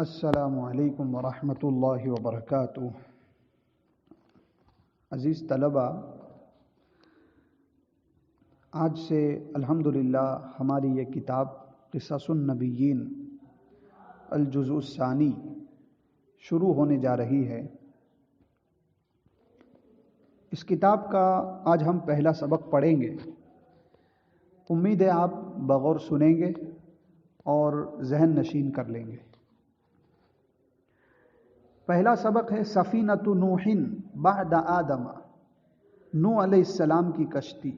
السلام علیکم ورحمۃ اللہ وبرکاتہ۔ عزیز طلبہ، آج سے الحمدللہ ہماری یہ کتاب قصص النبیین الجزء الثانی شروع ہونے جا رہی ہے۔ اس کتاب کا آج ہم پہلا سبق پڑھیں گے۔ امید ہے آپ بغور سنیں گے اور ذہن نشین کر لیں گے۔ پہلا سبق ہے سفینۃ نوح بعد آدم، نوح علیہ السلام کی کشتی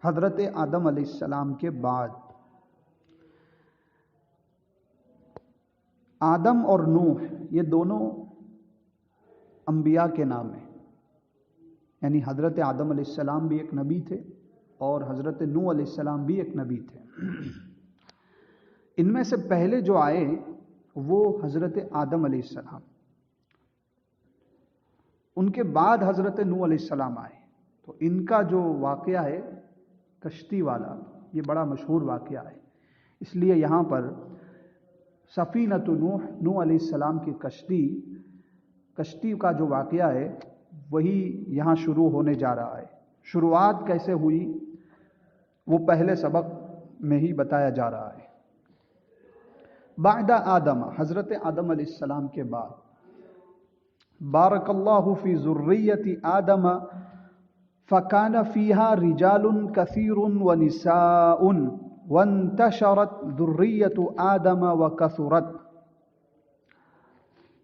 حضرت آدم علیہ السلام کے بعد۔ آدم اور نوح یہ دونوں انبیاء کے نام ہیں، یعنی حضرت آدم علیہ السلام بھی ایک نبی تھے اور حضرت نوح علیہ السلام بھی ایک نبی تھے۔ ان میں سے پہلے جو آئے وہ حضرت آدم علیہ السلام، ان کے بعد حضرت نوح علیہ السلام آئے۔ تو ان کا جو واقعہ ہے کشتی والا، یہ بڑا مشہور واقعہ ہے، اس لیے یہاں پر سفینۃ نوح، نوح علیہ السلام کی کشتی کا جو واقعہ ہے وہی یہاں شروع ہونے جا رہا ہے۔ شروعات کیسے ہوئی وہ پہلے سبق میں ہی بتایا جا رہا ہے۔ بعد آدم، حضرت آدم علیہ السلام کے بعد۔ بارک اللہ فی ذریۃ آدم فکان فیہا رجال کثیر ونساء وانتشرت ذریۃ آدم وکثرت۔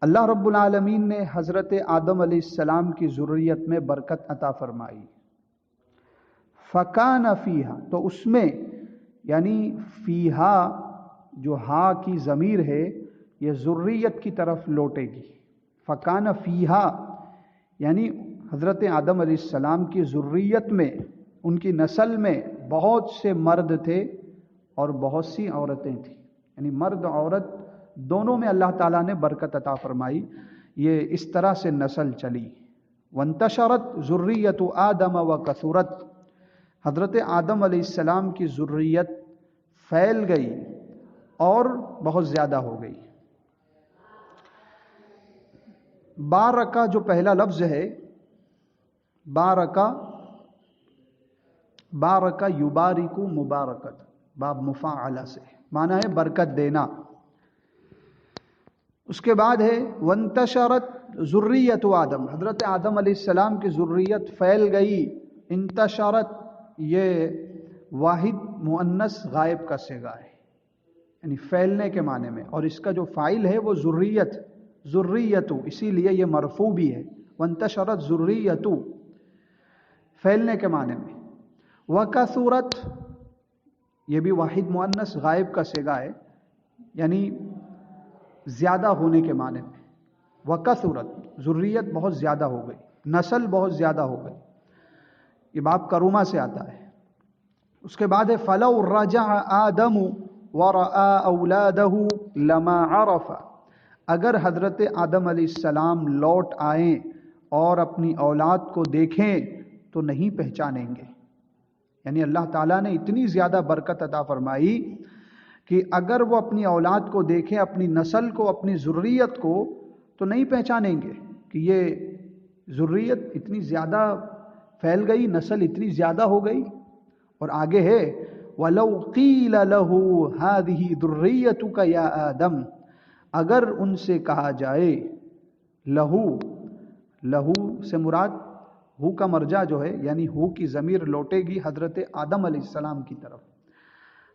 اللہ رب العالمین نے حضرت آدم علیہ السلام کی ذریت میں برکت عطا فرمائی۔ فکان فیہا، تو اس میں، یعنی فیہا جو ہا کی ضمیر ہے یہ ذریت کی طرف لوٹے گی۔ فکان فیہا یعنی حضرت آدم علیہ السلام کی ذریت میں، ان کی نسل میں بہت سے مرد تھے اور بہت سی عورتیں تھیں، یعنی مرد عورت دونوں میں اللہ تعالیٰ نے برکت عطا فرمائی۔ یہ اس طرح سے نسل چلی۔ وانتشرت ذریۃ آدم وکثرت، حضرت آدم علیہ السلام کی ذریت پھیل گئی اور بہت زیادہ ہو گئی۔ بارکا جو پہلا لفظ ہے، بارکا یبارکو مبارکت، باب مفاعلہ سے معنی ہے برکت دینا۔ اس کے بعد ہے وانتشرت ذریۃ آدم، حضرت آدم علیہ السلام کی ذریت پھیل گئی۔ انتشرت یہ واحد مؤنث غائب کا صیغہ ہے، یعنی پھیلنے کے معنی میں، اور اس کا جو فاعل ہے وہ ذریت، اسی لیے یہ مرفوع بھی ہے۔ وانتشرت ذریۃ پھیلنے کے معنی میں۔ وکثرت یہ بھی واحد مؤنث غائب کا صیغہ ہے، یعنی زیادہ ہونے کے معنی میں۔ وکثرت ذریت بہت زیادہ ہو گئی، نسل بہت زیادہ ہو گئی، یہ باب کرومہ سے آتا ہے۔ اس کے بعد ہے فلو رجع آدم ورأى اولادہ لما عرف، اگر حضرت آدم علیہ السلام لوٹ آئیں اور اپنی اولاد کو دیکھیں تو نہیں پہچانیں گے، یعنی اللہ تعالیٰ نے اتنی زیادہ برکت عطا فرمائی کہ اگر وہ اپنی اولاد کو دیکھیں، اپنی نسل کو، اپنی ذریت کو، تو نہیں پہچانیں گے کہ یہ ذریت اتنی زیادہ پھیل گئی، نسل اتنی زیادہ ہو گئی۔ اور آگے ہے وَلَوْ قِيلَ لَهُ هَذِهِ ذُرِّيَّتُكَ يَا آدم، اگر ان سے کہا جائے، لہو سے مراد ہو کا مرجع جو ہے، یعنی ہو کی ضمیر لوٹے گی حضرت آدم علیہ السلام کی طرف۔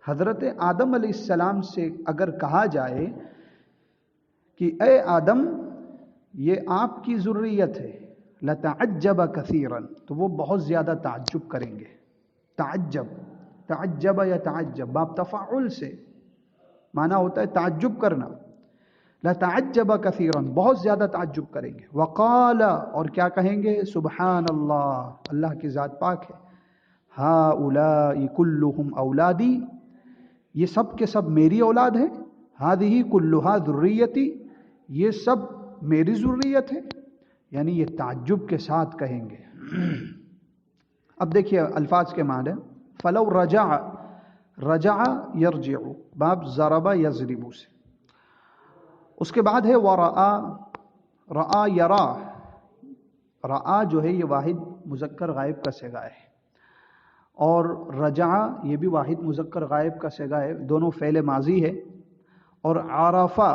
حضرت آدم علیہ السلام سے اگر کہا جائے کہ اے آدم یہ آپ کی ذریت ہے، لتعجب کثیرا، تو وہ بہت زیادہ تعجب کریں گے۔ تعجب یا تعجب باب تفاعل سے معنی ہوتا ہے تعجب کرنا۔ لتعجب کثیرا، بہت زیادہ تعجب کریں گے۔ وقال، اور کیا کہیں گے؟ سبحان اللہ، اللہ کی ذات پاک ہے۔ ہؤلاء کلہم اولادی، یہ سب کے سب میری اولاد ہیں۔ ہذہ کلھا ذریتی، یہ سب میری ذریت ہے، یعنی یہ تعجب کے ساتھ کہیں گے۔ اب دیکھیے الفاظ کے معنی۔ فلو رجع یرجع، باب ضرب یضرب سے، اس کے بعد ہے ورآ، رآ یرا، رآ جو ہے یہ واحد مذکر غائب کا صیغہ ہے، اور رجع یہ بھی واحد مذکر غائب کا صیغہ ہے، دونوں فعل ماضی ہے، اور عرفہ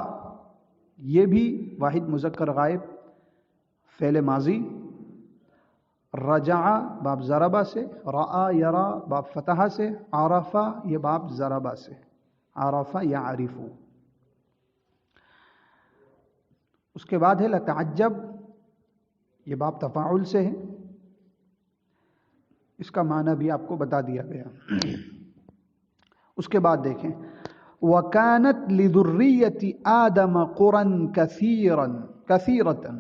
یہ بھی واحد مذکر غائب فعل ماضی، رجع باب ضربہ سے، رآ یرا باب فتحہ سے، عرفہ یہ باب ضربہ سے، عرفہ یعرف۔ اس کے بعد ہے لتعجب، یہ باب تفاعل سے ہے، اس کا معنی بھی آپ کو بتا دیا گیا۔ اس کے بعد دیکھیں وَكَانَتْ لِذُرِّيَّةِ آدَمَ قُرًى كَثِيرَةً،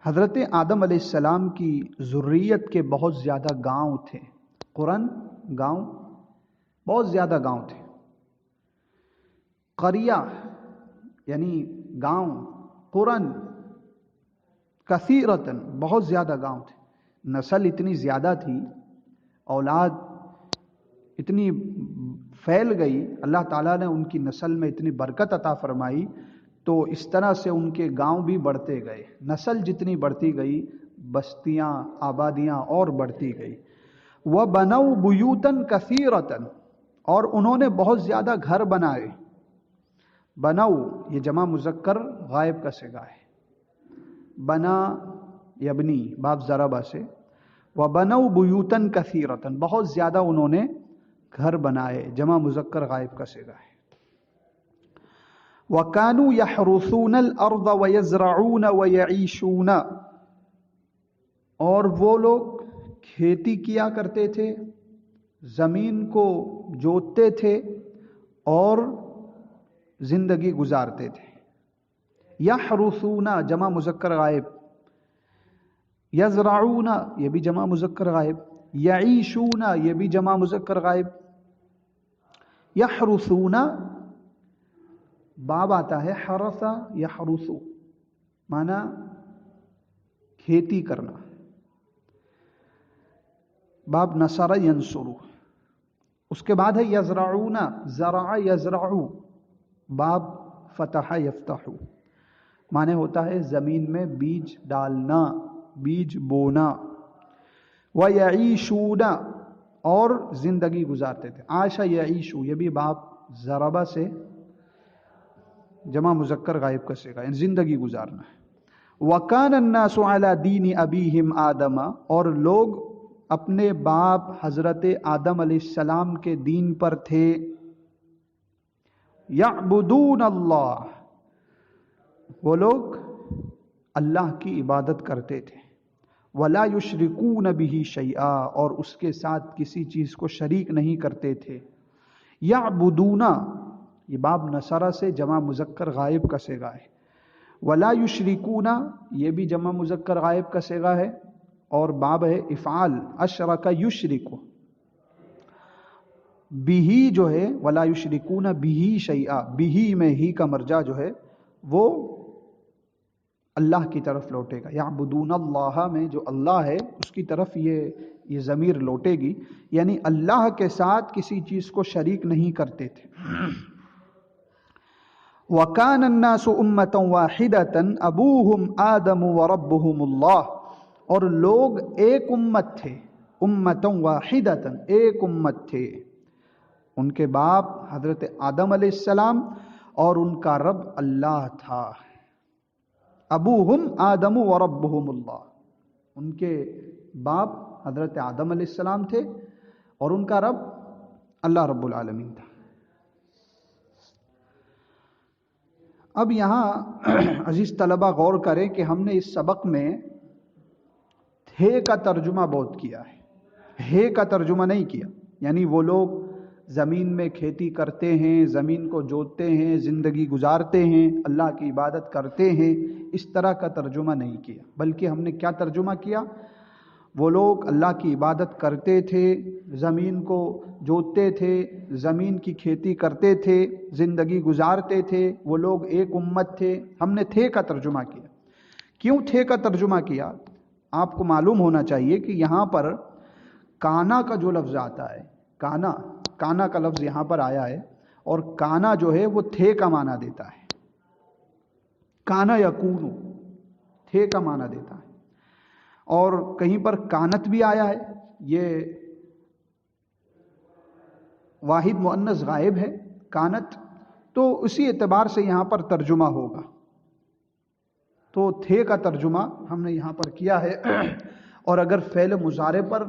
حضرت آدم علیہ السلام کی ذریت کے بہت زیادہ گاؤں تھے، قرن گاؤں، بہت زیادہ گاؤں تھے، قریہ یعنی گاؤں، قرن کثیرتن بہت زیادہ گاؤں تھے، نسل اتنی زیادہ تھی، اولاد اتنی پھیل گئی، اللہ تعالیٰ نے ان کی نسل میں اتنی برکت عطا فرمائی، تو اس طرح سے ان کے گاؤں بھی بڑھتے گئے، نسل جتنی بڑھتی گئی بستیاں آبادیاں اور بڑھتی گئی۔ وَبَنَوْا بُيُوتًا كَثِيرَةً، اور انہوں نے بہت زیادہ گھر بنائے، بنو یہ جمع مذکر غائب کا صیغہ ہے، بنا یبنی باب ضربہ سے، وَبَنَوْا بُيُوتًا كَثِيرَةً بہت زیادہ انہوں نے گھر بنائے، جمع مذکر غائب کا صیغہ ہے۔ وَكَانُوا يَحْرُثُونَ الْأَرْضَ وَيَزْرَعُونَ وَيَعِيشُونَ، اور وہ لوگ کھیتی کیا کرتے تھے، زمین کو جوتتے تھے اور زندگی گزارتے تھے۔ یحرثون جمع مذکر غائب، یزرعون یہ بھی جمع مذکر غائب، یعیشون یہ بھی جمع مذکر غائب۔ یحرثون باب آتا ہے حرث یحرث، معنی کھیتی کرنا، باب نصر ینصر۔ اس کے بعد ہے یزرعون، زرع یزرع باب فتح یفتح، معنی ہوتا ہے زمین میں بیج ڈالنا، بیج بونا۔ وَيَعِيشُونَ اور زندگی گزارتے تھے، عاش یعیشو یہ بھی باب ضربہ سے جمع مذکر غائب کا صیغہ ہے، زندگی گزارنا ہے۔ وَكَانَ النَّاسُ عَلَى دِينِ أَبِيهِمْ آدَمَ، اور لوگ اپنے باپ حضرت آدم علیہ السلام کے دین پر تھے۔ یعبدون اللہ، وہ لوگ اللہ کی عبادت کرتے تھے۔ ولا یشرکون بہ شیئا، اور اس کے ساتھ کسی چیز کو شریک نہیں کرتے تھے۔ یعبدون یہ باب نصرہ سے جمع مذکر غائب کا صیغہ ہے۔ ولا یشرکون یہ بھی جمع مذکر غائب کا صیغہ ہے، اور باب ہے افعال، اشرک یشرک، بہی جو ہے ولا یشرکون بہی شیئا، بہی میں ہی کا مرجع جو ہے وہ اللہ کی طرف لوٹے گا۔ یعبدون اللہ میں جو اللہ ہے اس کی طرف یہ ضمیر لوٹے گی، یعنی اللہ کے ساتھ کسی چیز کو شریک نہیں کرتے تھے۔ وَكَانَ النَّاسُ أُمَّةً وَاحِدَةً أَبُوهُمْ آدَمُ وَرَبُّهُمُ اللَّهُ، اور لوگ ایک امت تھے، امَّةً وَاحِدَةً ایک امت تھے، ان کے باپ حضرت آدم علیہ السلام اور ان کا رب اللہ تھا۔ ابوہم آدم وربہم اللہ، ان کے باپ حضرت آدم علیہ السلام تھے اور ان کا رب اللہ رب العالمین تھا۔ اب یہاں عزیز طلبہ غور کریں کہ ہم نے اس سبق میں تھے کا ترجمہ بہت کیا ہے کا ترجمہ نہیں کیا، یعنی وہ لوگ زمین میں کھیتی کرتے ہیں، زمین کو جوتتے ہیں، زندگی گزارتے ہیں، اللہ کی عبادت کرتے ہیں، اس طرح کا ترجمہ نہیں کیا، بلکہ ہم نے کیا ترجمہ کیا؟ وہ لوگ اللہ کی عبادت کرتے تھے، زمین کو جوتتے تھے، زمین کی کھیتی کرتے تھے، زندگی گزارتے تھے، وہ لوگ ایک امت تھے۔ ہم نے تھے کا ترجمہ کیا۔ کیوں تھے کا ترجمہ کیا؟ آپ کو معلوم ہونا چاہیے کہ یہاں پر کانا کا جو لفظ آتا ہے، کانا کا لفظ یہاں پر آیا ہے، اور کانا جو ہے وہ تھے کا معنی دیتا ہے. کانا یکونو تھے کا معنی دیتا ہے. اور کہیں پر کانت بھی آیا ہے. یہ واحد مؤنث غائب ہے کانت، تو اسی اعتبار سے یہاں پر ترجمہ ہوگا. تو تھے کا ترجمہ ہم نے یہاں پر کیا ہے. اور اگر فعل مضارع پر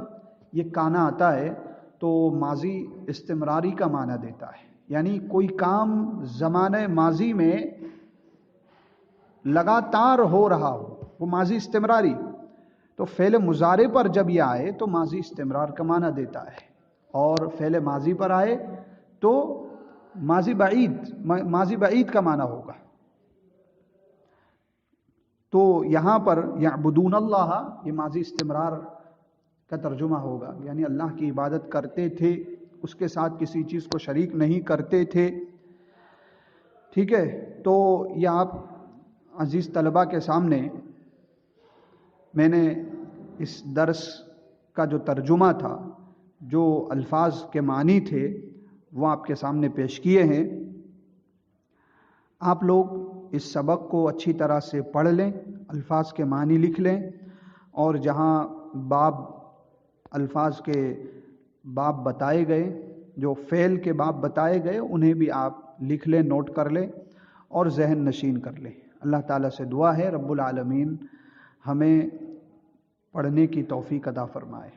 یہ کانا آتا ہے تو ماضی استمراری کا معنی دیتا ہے، یعنی کوئی کام زمانہ ماضی میں لگاتار ہو رہا ہو، وہ ماضی استمراری. تو فعل مضارع پر جب یہ آئے تو ماضی استمرار کا معنی دیتا ہے، اور فعل ماضی پر آئے تو ماضی بعید کا معنی ہوگا. تو یہاں پر یعبدون اللہ یہ ماضی استمرار کا ترجمہ ہوگا، یعنی اللہ کی عبادت کرتے تھے، اس کے ساتھ کسی چیز کو شریک نہیں کرتے تھے. ٹھیک ہے. تو یہ آپ عزیز طلبہ کے سامنے میں نے اس درس کا جو ترجمہ تھا، جو الفاظ کے معنی تھے، وہ آپ کے سامنے پیش کیے ہیں. آپ لوگ اس سبق کو اچھی طرح سے پڑھ لیں، الفاظ کے معنی لکھ لیں، اور جہاں الفاظ کے باب بتائے گئے، جو فعل کے باب بتائے گئے، انہیں بھی آپ لکھ لیں، نوٹ کر لیں اور ذہن نشین کر لیں. اللہ تعالیٰ سے دعا ہے رب العالمین ہمیں پڑھنے کی توفیق عطا فرمائے.